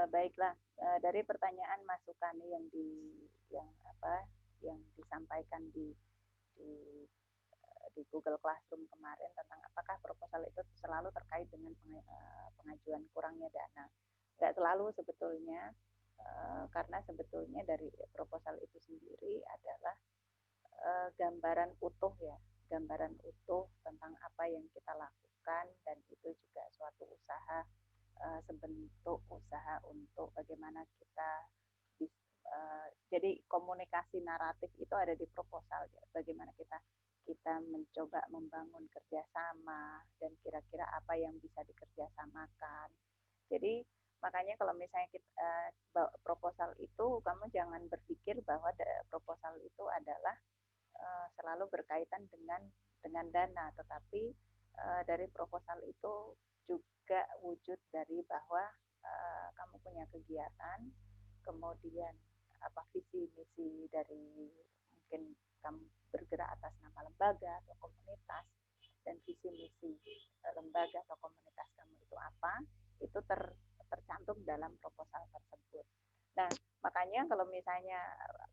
Baiklah, dari pertanyaan masukan yang apa yang disampaikan di di Google Classroom kemarin tentang apakah proposal itu selalu terkait dengan pengajuan kurangnya dana. Nggak selalu sebetulnya, karena sebetulnya dari proposal itu sendiri adalah gambaran utuh ya, gambaran utuh tentang apa yang kita lakukan, dan itu juga suatu usaha, sebentuk usaha untuk bagaimana kita jadi komunikasi naratif itu ada di proposal ya, bagaimana kita kita mencoba membangun kerjasama dan kira-kira apa yang bisa dikerjasamakan. Jadi makanya kalau misalnya kita, proposal itu kamu jangan berpikir bahwa proposal itu adalah selalu berkaitan dengan dana, tetapi dari proposal itu juga wujud dari bahwa kamu punya kegiatan, kemudian apa visi misi dari mungkin kamu bergerak atas nama lembaga atau komunitas, dan visi misi lembaga atau komunitas kamu itu apa, itu tercantum dalam proposal tersebut. Nah, makanya kalau misalnya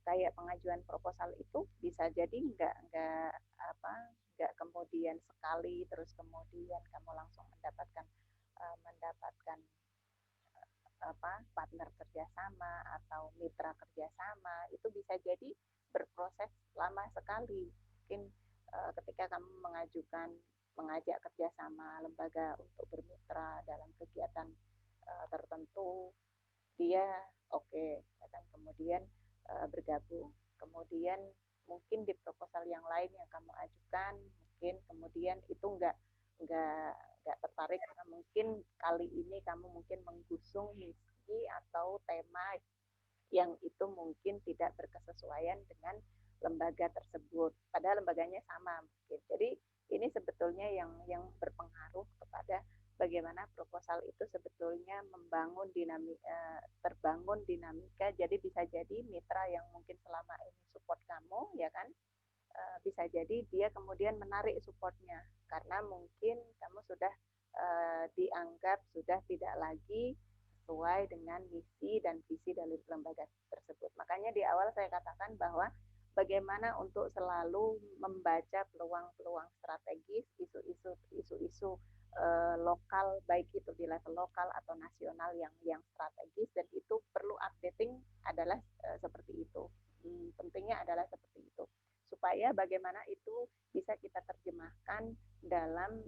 kayak pengajuan proposal itu bisa jadi nggak kemudian sekali terus kemudian kamu langsung mendapatkan partner kerjasama atau mitra kerjasama. Itu bisa jadi berproses lama sekali. Mungkin ketika kamu mengajak kerjasama lembaga untuk bermitra dalam kegiatan tertentu, dia oke, dan kemudian bergabung. Kemudian mungkin di proposal yang lain yang kamu ajukan, mungkin kemudian itu nggak tertarik, karena mungkin kali ini kamu mungkin menggusung misi atau tema yang itu mungkin tidak berkesesuaian dengan lembaga tersebut, padahal lembaganya sama mungkin. Jadi ini sebetulnya yang berpengaruh kepada bagaimana proposal itu sebetulnya terbangun dinamika. Jadi bisa jadi mitra yang mungkin selama ini support kamu, ya kan, bisa jadi dia kemudian menarik supportnya karena mungkin kamu sudah dianggap sudah tidak lagi sesuai dengan misi dan visi dari lembaga tersebut. Makanya di awal saya katakan bahwa bagaimana untuk selalu membaca peluang-peluang strategis, isu-isu lokal, baik itu di level lokal atau nasional yang strategis, dan itu perlu updating adalah seperti itu. Pentingnya adalah seperti itu, supaya bagaimana itu bisa kita terjemahkan dalam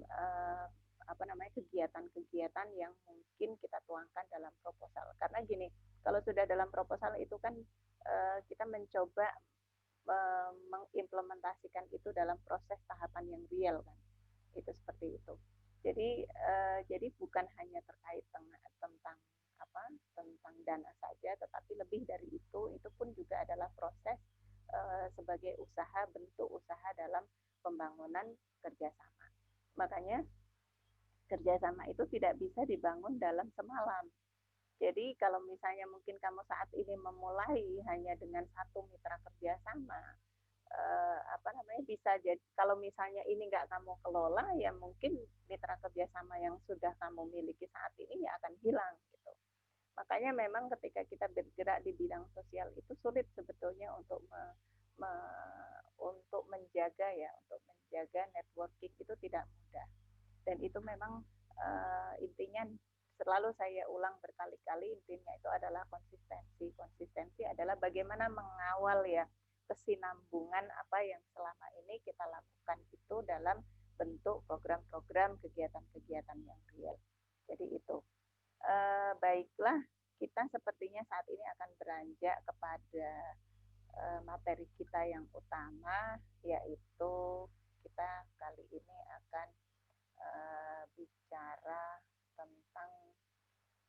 kegiatan-kegiatan yang mungkin kita tuangkan dalam proposal. Karena gini, kalau sudah dalam proposal itu kan kita mencoba mengimplementasikan itu dalam proses tahapan yang real kan, itu seperti itu. Jadi bukan hanya terkait tentang tentang dana saja, tetapi lebih dari itu pun juga adalah proses sebagai bentuk usaha dalam pembangunan kerjasama. Makanya kerjasama itu tidak bisa dibangun dalam semalam. Jadi kalau misalnya mungkin kamu saat ini memulai hanya dengan satu mitra kerjasama, bisa jadi kalau misalnya ini nggak kamu kelola, ya mungkin mitra kerjasama yang sudah kamu miliki saat ini ya akan hilang gitu. Makanya memang ketika kita bergerak di bidang sosial itu sulit sebetulnya untuk menjaga networking itu tidak mudah. Dan itu memang intinya selalu saya ulang berkali-kali, intinya itu adalah konsistensi. Konsistensi adalah bagaimana mengawal ya kesinambungan apa yang selama ini kita lakukan itu dalam bentuk program-program, kegiatan-kegiatan yang real. Jadi itu. Baiklah, kita sepertinya saat ini akan beranjak kepada materi kita yang utama, yaitu kita kali ini akan bicara tentang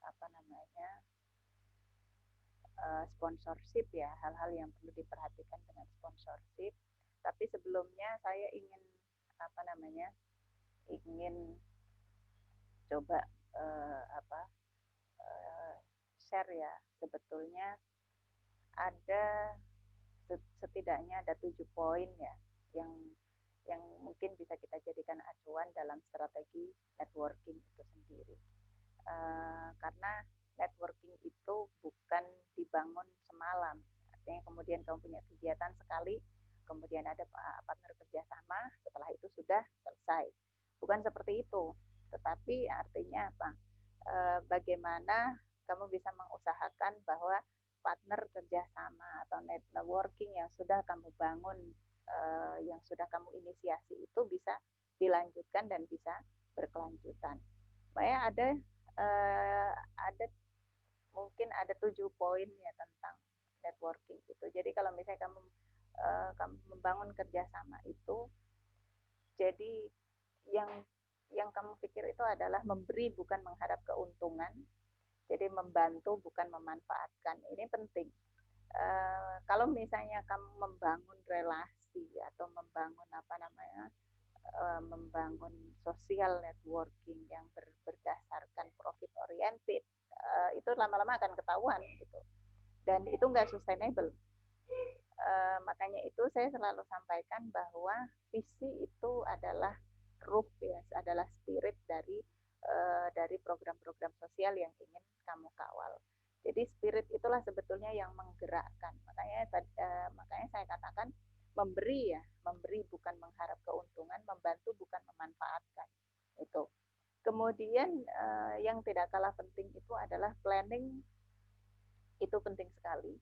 apa namanya sponsorship ya, hal-hal yang perlu diperhatikan dengan sponsorship. Tapi sebelumnya saya ingin coba share ya, sebetulnya ada setidaknya ada 7 poin ya yang mungkin bisa kita jadikan acuan dalam strategi networking itu sendiri. Karena networking itu malam. Artinya kemudian kamu punya kegiatan sekali, kemudian ada partner kerjasama, setelah itu sudah selesai. Bukan seperti itu, tetapi artinya apa? Bagaimana kamu bisa mengusahakan bahwa partner kerjasama atau networking yang sudah kamu bangun, yang sudah kamu inisiasi itu bisa dilanjutkan dan bisa berkelanjutan. Makanya ada mungkin ada 7 poin ya tentang networking itu. Jadi kalau misalnya kamu membangun kerjasama itu, jadi yang kamu pikir itu adalah memberi bukan mengharap keuntungan, jadi membantu bukan memanfaatkan. Ini penting. Kalau misalnya kamu membangun relasi atau membangun membangun social networking yang berdasarkan profit oriented, itu lama-lama akan ketahuan gitu, dan itu nggak sustainable. Makanya itu saya selalu sampaikan bahwa visi itu adalah ruh ya, adalah spirit dari program-program sosial yang ingin kamu kawal. Jadi spirit itulah sebetulnya yang menggerakkan. Makanya saya katakan memberi bukan mengharap keuntungan, membantu bukan memanfaatkan. Itu. Kemudian yang tidak kalah penting itu adalah planning. Itu penting sekali.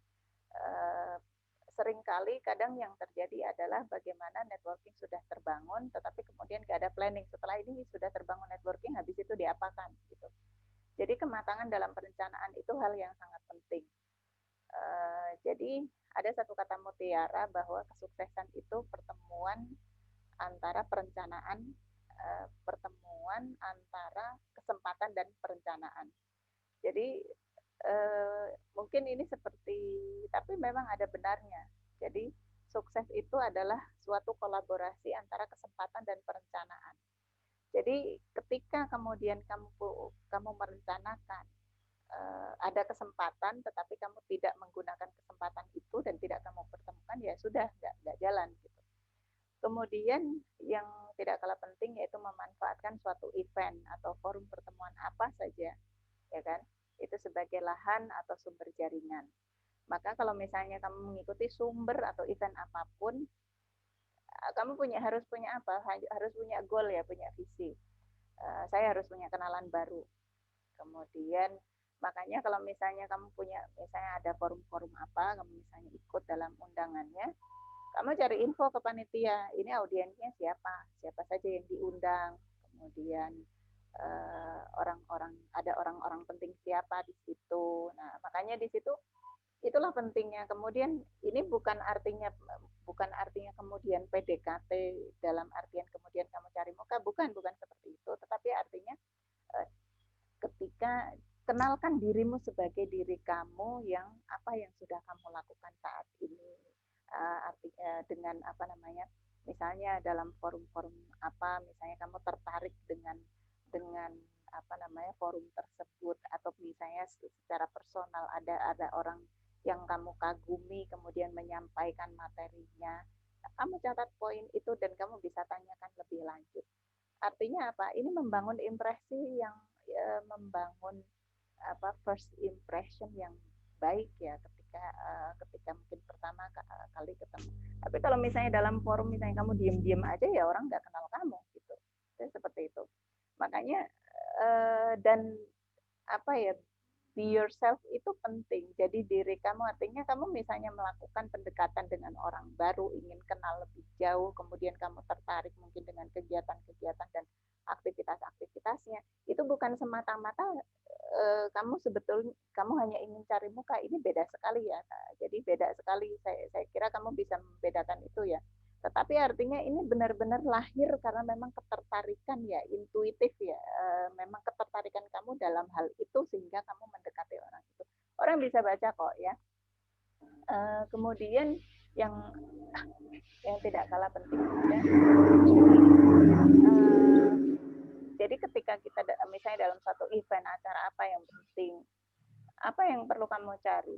Seringkali kadang yang terjadi adalah bagaimana networking sudah terbangun, tetapi kemudian nggak ada planning. Setelah ini sudah terbangun networking, habis itu diapakan gitu. Jadi kematangan dalam perencanaan itu hal yang sangat penting. Jadi ada satu kata mutiara bahwa kesuksesan itu pertemuan antara perencanaan, pertemuan antara kesempatan dan perencanaan. Jadi mungkin ini tapi memang ada benarnya. Jadi sukses itu adalah suatu kolaborasi antara kesempatan dan perencanaan. Jadi ketika kemudian kamu merencanakan ada kesempatan, tetapi kamu tidak menggunakan kesempatan itu dan tidak kamu pertemukan, ya sudah nggak jalan gitu. Kemudian yang tidak kalah penting yaitu memanfaatkan suatu event atau forum pertemuan apa saja, ya kan? Itu sebagai lahan atau sumber jaringan. Maka kalau misalnya kamu mengikuti sumber atau event apapun, kamu harus punya apa? Harus punya goal ya, punya visi. Saya harus punya kenalan baru. Kemudian makanya kalau misalnya kamu misalnya ada forum-forum apa, kamu misalnya ikut dalam undangannya, kamu cari info ke panitia, ini audiensnya siapa saja yang diundang, kemudian ada orang-orang penting siapa di situ. Nah, makanya di situ itulah pentingnya. Kemudian ini bukan artinya kemudian PDKT dalam artian kemudian kamu cari muka, bukan seperti itu, tetapi artinya ketika kenalkan dirimu sebagai diri kamu yang apa yang sudah kamu lakukan saat ini, artinya dengan misalnya dalam forum-forum apa, misalnya kamu tertarik dengan forum tersebut, atau misalnya secara personal ada orang yang kamu kagumi kemudian menyampaikan materinya, kamu catat poin itu dan kamu bisa tanyakan lebih lanjut. Artinya apa? Ini membangun impresi yang membangun first impression yang baik ya ketika mungkin pertama kali ketemu. Tapi kalau misalnya dalam forum misalnya kamu diem-diem aja, ya orang nggak kenal kamu gitu. Jadi seperti itu. Makanya dan be yourself itu penting. Jadi diri kamu, artinya kamu misalnya melakukan pendekatan dengan orang baru, ingin kenal lebih jauh, kemudian kamu tertarik mungkin dengan kegiatan-kegiatan dan aktivitas-aktivitasnya, itu bukan semata-mata kamu hanya ingin cari muka. Ini beda sekali ya. Nah, jadi beda sekali. Saya kira kamu bisa membedakan itu ya. Tetapi artinya ini benar-benar lahir karena memang ketertarikan ya, intuitif ya. Memang ketertarikan kamu dalam hal itu sehingga kamu mendekati orang itu. Orang bisa baca kok ya. Kemudian yang tidak kalah penting juga, jadi ketika kita misalnya dalam satu event, acara apa yang penting, apa yang perlu kamu cari?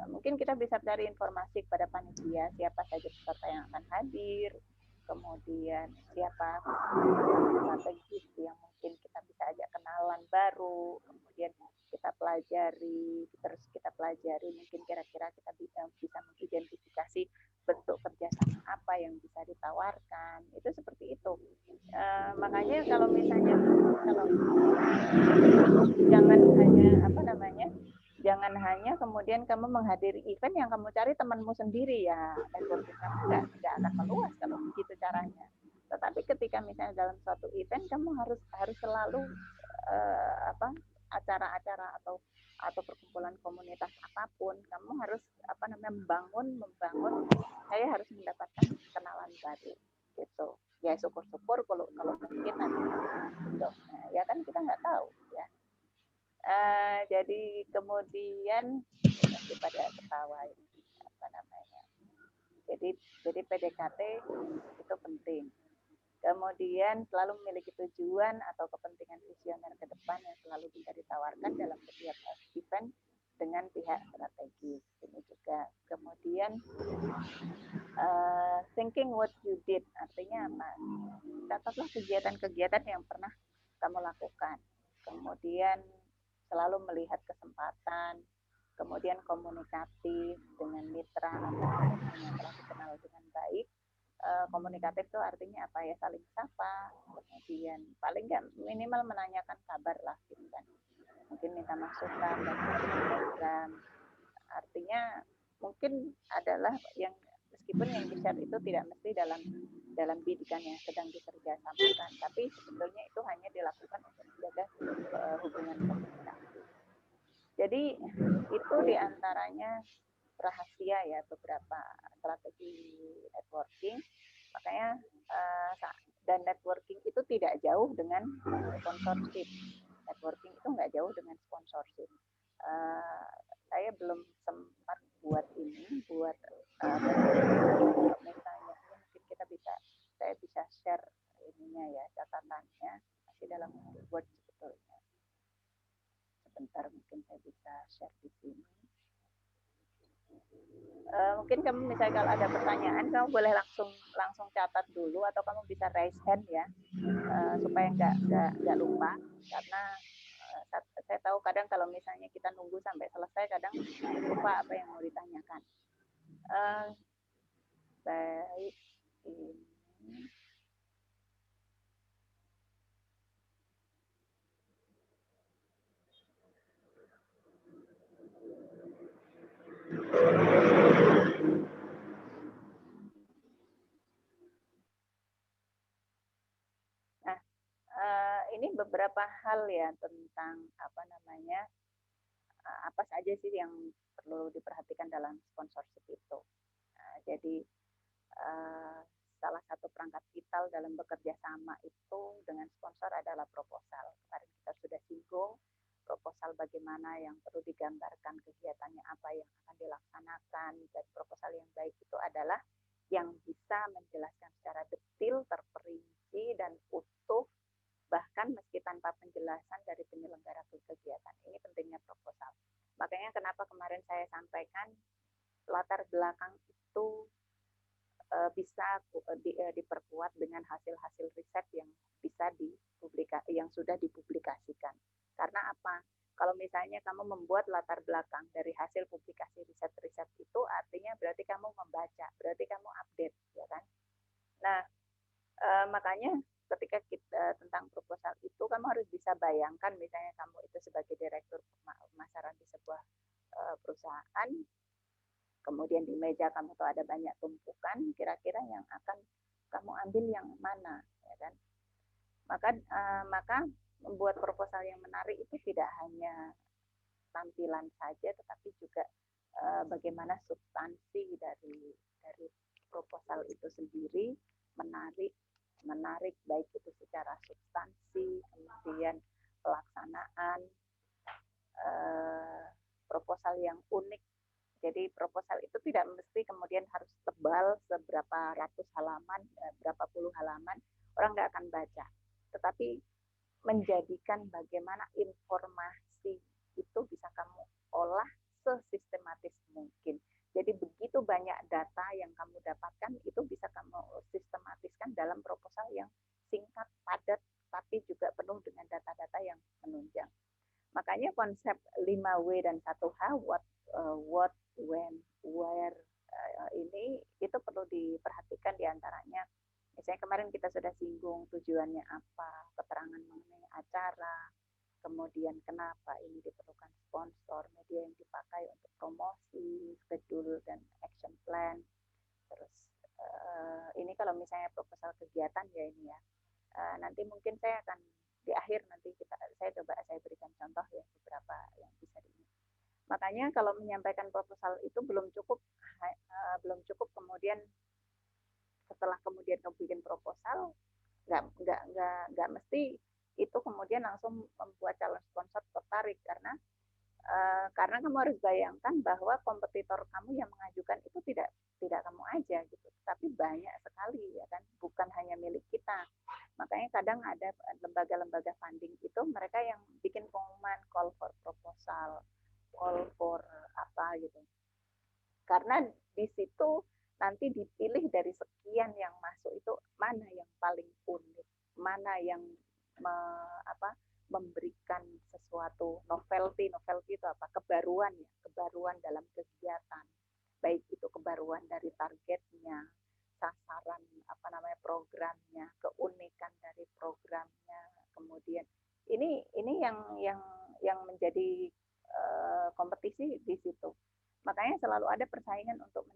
Mungkin kita bisa cari informasi kepada panitia, siapa saja peserta yang akan hadir, kemudian siapa strategis yang mungkin kita bisa ajak kenalan baru, kemudian kita kita pelajari, terus kita pelajari, mungkin kira-kira kita bisa mengidentifikasi bentuk kerjasama apa yang bisa ditawarkan, itu seperti itu. Makanya kalau misalnya kalau jangan hanya apa namanya, jangan hanya kemudian kamu menghadiri event yang kamu cari temanmu sendiri, ya networking kamu nggak akan meluas kalau begitu caranya. Tetapi ketika misalnya dalam suatu event kamu harus selalu acara-acara atau perkumpulan komunitas apapun, kamu harus membangun saya harus mendapatkan kenalan baru gitu. Ya syukur-syukur kalau mungkin nanti nah, ya kan kita nggak tahu ya. Jadi kemudian pada ketawa apa namanya. Jadi PDKT itu penting. Kemudian selalu memiliki tujuan atau kepentingan visioner ke depan yang selalu bisa ditawarkan dalam setiap event dengan pihak strategis. Ini juga. Kemudian thinking what you did, artinya apa? Catatlah kegiatan-kegiatan yang pernah kamu lakukan. Kemudian selalu melihat kesempatan, kemudian komunikatif dengan mitra atau yang telah dikenal dengan baik. Komunikatif itu artinya apa ya, saling sapa, kemudian paling nggak minimal menanyakan kabar lah gitu kan, mungkin minta masukan dan program. Artinya mungkin adalah yang meskipun yang di-share itu tidak mesti dalam bidikan yang sedang dikerjasamakan, tapi sebetulnya itu hanya dilakukan untuk menjaga hubungan komunikasi. Jadi itu diantaranya rahasia ya beberapa strategi networking. Makanya dan networking itu tidak jauh dengan sponsorship. Networking itu nggak jauh dengan sponsorship. Saya belum sempat buat misalnya mungkin saya bisa share ininya ya, catatannya masih dalam Word sebetulnya. Sebentar mungkin saya bisa share di sini. Mungkin kamu misalnya kalau ada pertanyaan kamu boleh langsung catat dulu atau kamu bisa raise hand ya, supaya nggak lupa, karena saya tahu kadang kalau misalnya kita nunggu sampai selesai kadang lupa apa yang mau ditanyakan. Baik, ini ini beberapa hal ya tentang apa namanya, apa saja sih yang perlu diperhatikan dalam sponsorship itu. Jadi salah satu perangkat vital dalam bekerja sama itu dengan sponsor adalah proposal. Kemarin kita sudah singgung proposal bagaimana yang perlu digambarkan kegiatannya apa yang akan dilaksanakan, dan proposal yang baik itu adalah yang bisa menjelaskan secara detail, terperinci dan utuh, bahkan meski tanpa penjelasan dari penyelenggara kegiatan. Ini pentingnya proposal. Makanya kenapa kemarin saya sampaikan latar belakang itu bisa diperkuat dengan hasil-hasil riset yang bisa yang sudah dipublikasikan. Karena apa? Kalau misalnya kamu membuat latar belakang dari hasil publikasi riset-riset itu, artinya berarti kamu membaca, berarti kamu update, ya kan? Nah, makanya ketika kita tentang proposal itu, kamu harus bisa bayangkan, misalnya kamu itu sebagai direktur pemasaran di sebuah perusahaan, kemudian di meja kamu tuh ada banyak tumpukan, kira-kira yang akan kamu ambil yang mana, ya kan? Maka membuat proposal yang menarik itu tidak hanya tampilan saja, tetapi juga bagaimana substansi dari proposal itu sendiri menarik baik itu secara substansi, kemudian pelaksanaan, proposal yang unik. Jadi proposal itu tidak mesti kemudian harus tebal seberapa ratus halaman, berapa puluh halaman, orang nggak akan baca. Tetapi menjadikan bagaimana informasi itu bisa kamu olah sesistematis mungkin. Jadi begitu banyak data yang kamu dapatkan, itu bisa kamu sistematiskan dalam proposal yang singkat, padat, tapi juga penuh dengan data-data yang menunjang. Makanya konsep 5W dan 1H, what, when, where, ini itu perlu diperhatikan diantaranya. Misalnya kemarin kita sudah singgung tujuannya apa, keterangan mengenai acara, kemudian kenapa ini diperlukan sponsor, media yang dipakai untuk promosi, schedule dan action plan. Terus ini kalau misalnya proposal kegiatan ya ini ya. Nanti mungkin saya akan di akhir nanti saya berikan contoh ya beberapa yang bisa di. Makanya kalau menyampaikan proposal itu belum cukup kemudian setelah kemudian kamu bikin proposal nggak mesti itu kemudian langsung membuat calon sponsor tertarik karena kamu harus bayangkan bahwa kompetitor kamu yang mengajukan itu tidak kamu aja gitu, tapi banyak sekali ya kan, bukan hanya milik kita. Makanya kadang ada lembaga-lembaga funding itu mereka yang bikin pengumuman call for proposal, call for apa gitu. Karena di situ nanti dipilih dari sekian yang masuk itu mana yang paling unik, mana yang memberikan sesuatu novelty itu apa, kebaruan dalam kegiatan, baik itu kebaruan dari targetnya, sasaran programnya, keunikan dari programnya, kemudian ini yang menjadi kompetisi di situ. Makanya selalu ada persaingan untuk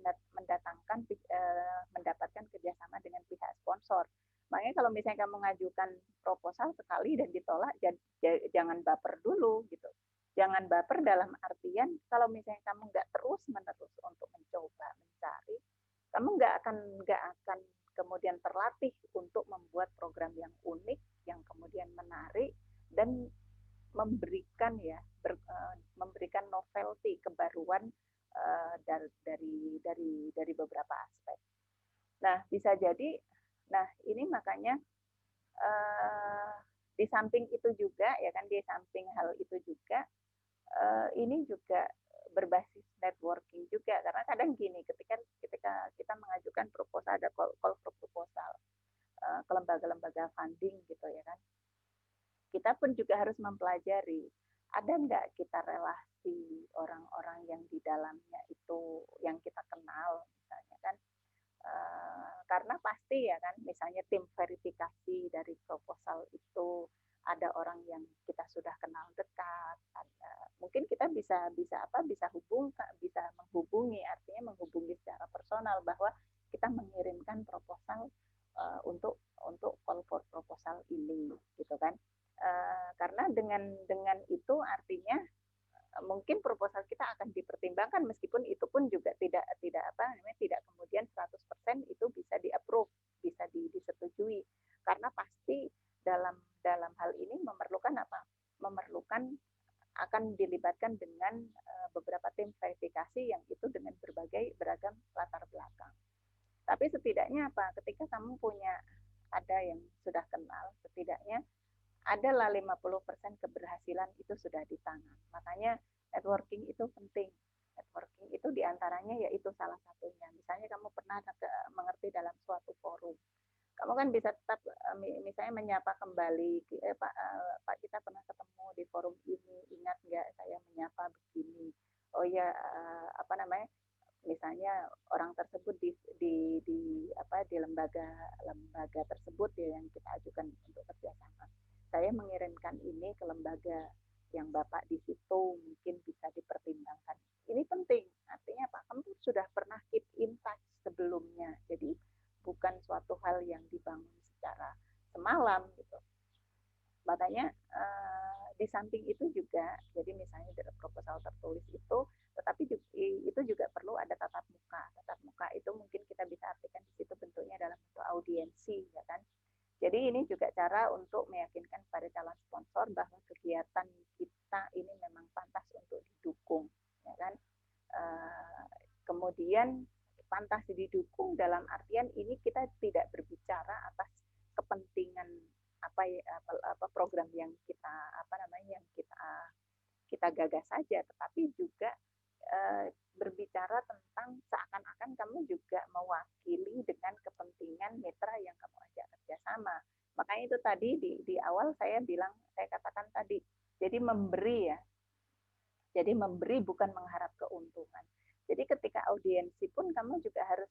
mendapatkan kerjasama dengan pihak sponsor. Makanya kalau misalnya kamu mengajukan proposal sekali dan ditolak, jangan baper dulu gitu. Jangan baper dalam artian kalau misalnya kamu nggak terus-menerus untuk mencoba mencari, kamu nggak akan kemudian terlatih untuk membuat program yang unik, yang kemudian menarik dan memberikan novelty, kebaruan dari beberapa aspek. Nah, bisa jadi, ini makanya di samping itu juga ya kan, di samping hal itu juga ini juga berbasis networking juga, karena kadang gini, ketika kita mengajukan proposal, ada call for proposal ke lembaga-lembaga funding gitu ya kan, kita pun juga harus mempelajari ada nggak kita relasi orang-orang yang di dalamnya itu yang kita kenal misalnya kan, karena pasti ya kan, misalnya tim verifikasi dari proposal itu ada orang yang kita sudah kenal dekat, mungkin kita bisa menghubungi, artinya menghubungi secara personal bahwa kita mengirimkan proposal untuk call for proposal ini gitu kan. Karena dengan itu artinya mungkin proposal kita akan dipertimbangkan, meskipun itu pun juga tidak kemudian 100% itu bisa di-approve, bisa disetujui, karena pasti dalam hal ini memerlukan akan dilibatkan dengan beberapa tim verifikasi yang itu dengan beragam latar belakang. Tapi setidaknya ketika kamu ada yang sudah kenal, setidaknya adalah 50% keberhasilan itu sudah di tangan. Makanya networking itu penting. Networking itu diantaranya yaitu salah satunya. Misalnya kamu pernah mengerti dalam suatu forum, kamu kan bisa tetap misalnya menyapa kembali, Pak kita pernah ketemu di forum ini, ingat nggak saya menyapa begini? Oh ya, misalnya orang tersebut di lembaga tersebut ya yang kita ajukan untuk kerjasama. Saya mengirimkan ini ke lembaga yang Bapak di situ, mungkin bisa dipertimbangkan. Ini penting, artinya apa? Kamu sudah pernah keep in touch sebelumnya, jadi bukan suatu hal yang dibangun secara semalam gitu. Makanya di samping itu juga, jadi misalnya dari proposal tertulis itu, tetapi itu juga perlu ada tatap muka. Tatap muka itu mungkin kita bisa artikan di situ bentuknya dalam bentuk audiensi, ya kan? Jadi ini juga cara untuk meyakinkan pada calon sponsor bahwa kegiatan kita ini memang pantas untuk didukung, ya kan? Kemudian pantas didukung dalam artian ini kita tidak berbicara atas kepentingan program yang kita gagas saja, tetapi juga berbicara tentang seakan-akan kamu juga mewakili dengan kepentingan mitra yang kamu ajak kerjasama. Makanya itu tadi di awal saya katakan tadi, jadi memberi ya, Jadi memberi bukan mengharap keuntungan. Jadi ketika audiensi pun kamu juga harus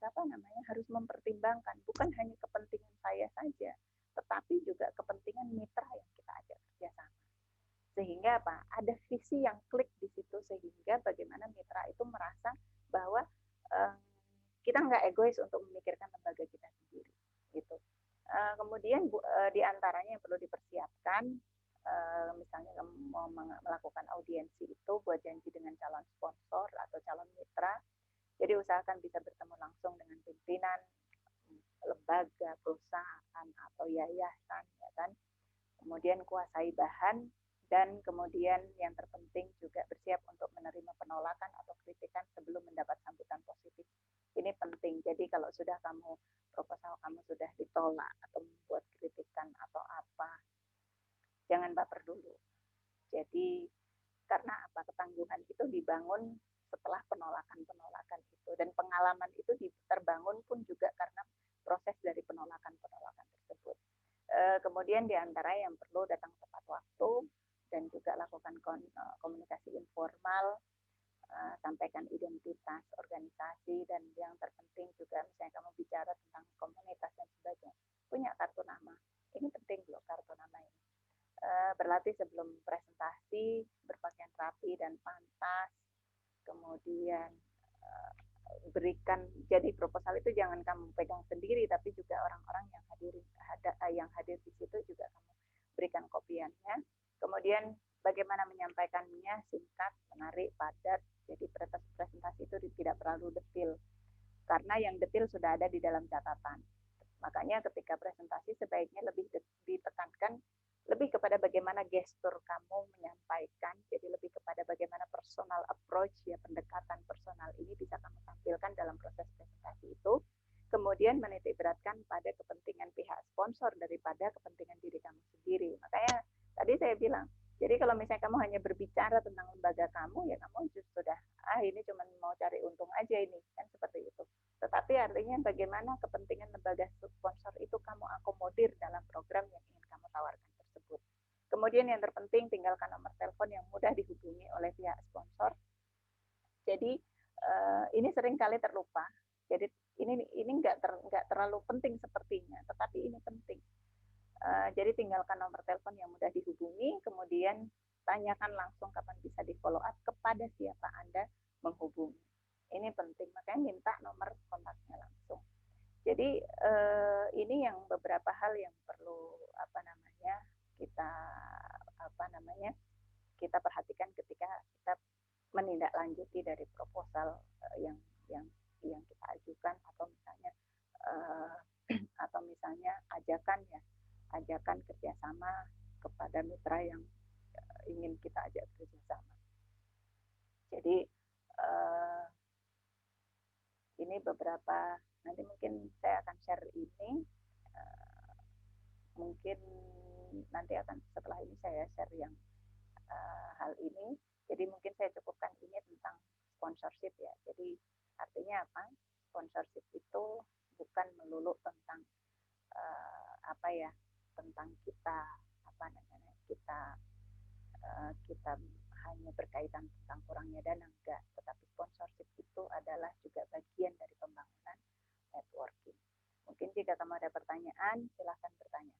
harus mempertimbangkan bukan hanya kepentingan saya saja, tetapi juga kepentingan mitra yang kita ajak kerjasama. Sehingga apa? Ada visi yang klik di situ sehingga bagaimana mitra itu merasa bahwa kita nggak egois untuk memikirkan lembaga kita sendiri, gitu. Kemudian di antaranya yang perlu dipersiapkan, misalnya kamu mau melakukan audiensi itu buat janji dengan calon sponsor atau calon mitra, jadi usahakan bisa bertemu langsung dengan pimpinan lembaga, perusahaan atau yayasan, ya kan. Kemudian kuasai bahan dan kemudian yang terpenting juga bersiap untuk menerima penolakan atau kritikan sebelum mendapat sambutan positif. Ini penting. Jadi kalau sudah proposal kamu sudah ditolak atau membuat kritikan atau apa, jangan baper dulu. Jadi karena apa? Ketangguhan itu dibangun setelah penolakan-penolakan itu, dan pengalaman itu terbangun pun juga karena proses dari penolakan-penolakan tersebut. Kemudian diantara yang perlu datang tepat waktu dan juga lakukan komunikasi informal, sampaikan identitas organisasi, dan yang terpenting juga misalnya kamu bicara tentang komunitas dan sebagainya, punya kartu nama. Ini penting loh kartu nama ini. Berlatih sebelum presentasi, berpakaian rapi dan pantas, kemudian berikan, jadi proposal itu jangan kamu pegang sendiri, tapi juga orang-orang yang hadir di situ juga kamu berikan kopiannya. Kemudian bagaimana menyampaikannya, singkat, menarik, padat. Jadi presentasi itu tidak terlalu detail, karena yang detail sudah ada di dalam catatan. Makanya ketika presentasi sebaiknya lebih ditekankan lebih kepada bagaimana gestur kamu menyampaikan, jadi lebih kepada bagaimana personal approach, ya, pendekatan personal ini bisa kamu tampilkan dalam proses presentasi itu. Kemudian menitik beratkan pada kepentingan pihak sponsor daripada kepentingan diri kamu sendiri. Makanya tadi saya bilang, jadi kalau misalnya kamu hanya berbicara tentang lembaga kamu, ya kamu sudah, ini cuma mau cari untung aja ini, kan seperti itu. Tetapi artinya bagaimana kepentingan lembaga sponsor itu kamu akomodir dalam program yang ingin kamu tawarkan tersebut. Kemudian yang terpenting, tinggalkan nomor telepon yang mudah dihubungi oleh pihak sponsor. Jadi ini sering kali terlupa. Jadi ini nggak terlalu penting sepertinya, tetapi ini penting. Jadi tinggalkan nomor telepon yang mudah dihubungi, kemudian tanyakan langsung kapan bisa di follow up, kepada siapa Anda menghubungi. Ini penting, makanya minta nomor kontaknya langsung. Jadi ini yang beberapa hal yang perlu kita perhatikan ketika kita menindaklanjuti dari proposal yang kita ajukan, atau misalnya ajakan kerjasama kepada mitra yang ingin kita ajak kerjasama. Jadi ini beberapa, nanti mungkin saya akan share ini, mungkin nanti akan setelah ini saya share yang hal ini. Jadi mungkin saya cukupkan ini tentang sponsorship, ya. Jadi artinya apa? Sponsorship itu bukan melulu tentang tentang kita kita hanya berkaitan tentang kurangnya dana, enggak. Tetapi sponsorship itu adalah juga bagian dari pembangunan networking. Mungkin jika kamu ada pertanyaan, silahkan bertanya.